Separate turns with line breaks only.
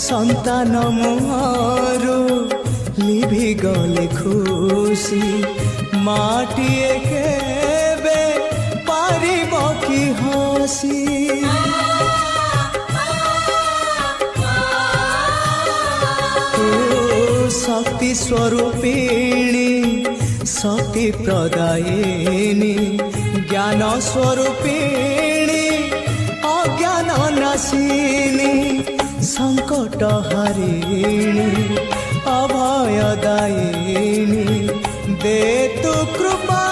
সন্তান মোরু লিভি গলে খুশি মাটিয়ে কেবে পারিব কি হসি শক্তি স্বরূপিণী শক্তি প্রদায়িনী জ্ঞান স্বরূপিণী অজ্ঞান নাশিনী সংকট হারিণী অভয়দায়িনী দে তু কৃপা